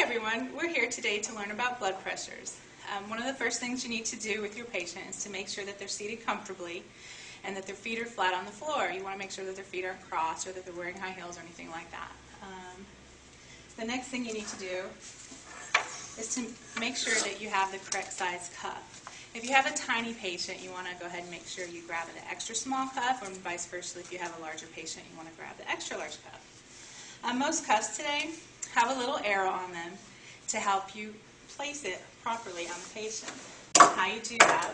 everyone, we're here today to learn about blood pressures. One of the first things you need to do with your patient is to make sure that they're seated comfortably and that their feet are flat on the floor. You want to make sure that their feet aren't crossed or that they're wearing high heels or anything like that. The next thing you need to do is to make sure that you have the correct size cuff. If you have a tiny patient, you want to go ahead and make sure you grab an extra small cuff, or vice versa, if you have a larger patient, you want to grab the extra large cuff. Most cuffs today have a little arrow on them to help you place it properly on the patient. How you do that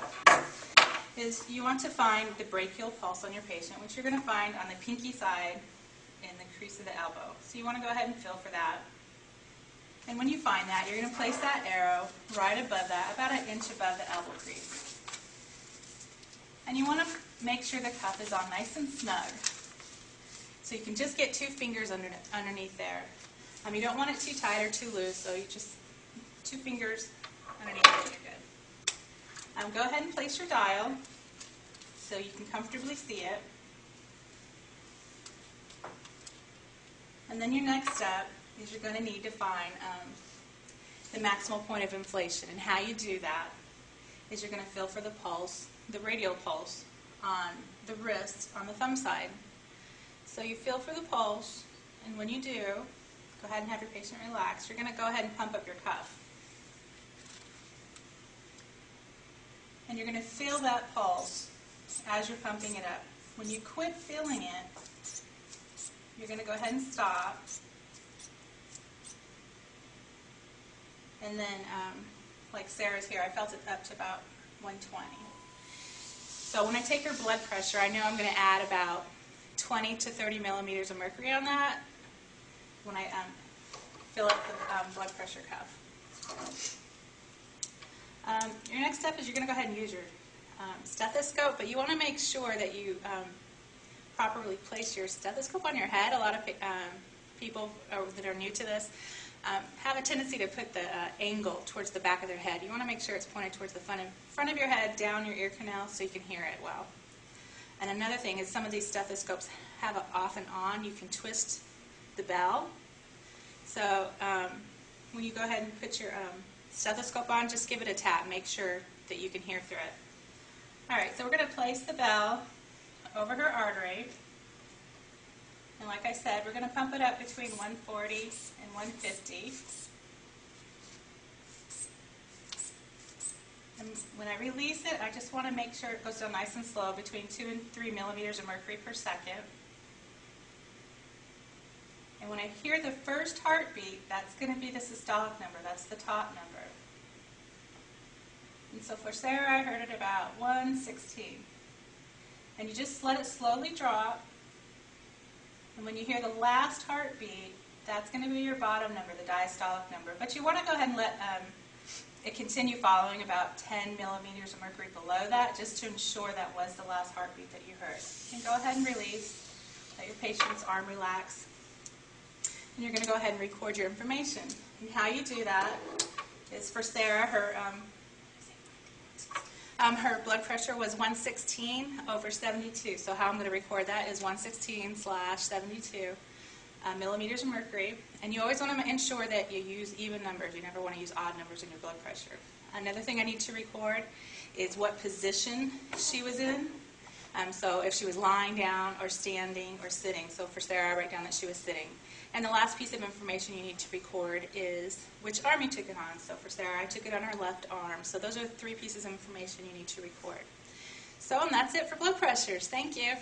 is you want to find the brachial pulse on your patient, which you're going to find on the pinky side in the crease of the elbow. So you want to go ahead and feel for that. And when you find that, you're going to place that arrow right above that, about an inch above the elbow crease. And you want to make sure the cuff is on nice and snug. So you can just get 2 fingers underneath there. You don't want it too tight or too loose, so you just 2 fingers underneath it, you're good. Go ahead and place your dial so you can comfortably see it. And then your next step is you're going to need to find the maximal point of inflation. And how you do that is you're going to feel for the pulse, the radial pulse, on the wrist, on the thumb side. So you feel for the pulse, and when you do, go ahead and have your patient relax. You're going to go ahead and pump up your cuff. And you're going to feel that pulse as you're pumping it up. When you quit feeling it, you're going to go ahead and stop. And then, like Sarah's here, I felt it up to about 120. So when I take her blood pressure, I know I'm going to add about 20 to 30 millimeters of mercury on that when I fill up the blood pressure cuff. Your next step is you're going to go ahead and use your stethoscope, but you want to make sure that you properly place your stethoscope on your head. A lot of people that are new to this have a tendency to put the angle towards the back of their head. You want to make sure it's pointed towards the front of your head, down your ear canal, so you can hear it well. And another thing is some of these stethoscopes have an off and on. You can twist the bell. So when you go ahead and put your stethoscope on, just give it a tap. Make sure that you can hear through it. All right, so we're going to place the bell over her artery. And like I said, we're going to pump it up between 140 and 150. And when I release it, I just want to make sure it goes down nice and slow, between 2 and 3 millimeters of mercury per second. And when I hear the first heartbeat, that's going to be the systolic number. That's the top number. And so for Sarah, I heard it about 116. And you just let it slowly drop. And when you hear the last heartbeat, that's going to be your bottom number, the diastolic number. But you want to go ahead and let it continue following about 10 millimeters of mercury below that, just to ensure that was the last heartbeat that you heard. You can go ahead and release. Let your patient's arm relax. And you're going to go ahead and record your information. And how you do that is, for Sarah, her blood pressure was 116 over 72. So how I'm going to record that is 116/72 millimeters of mercury. And you always want to ensure that you use even numbers. You never want to use odd numbers in your blood pressure. Another thing I need to record is what position she was in. So if she was lying down or standing or sitting. So for Sarah, I write down that she was sitting. And the last piece of information you need to record is which arm you took it on. So for Sarah, I took it on her left arm. So those are 3 pieces of information you need to record. So, and that's it for blood pressures. Thank you.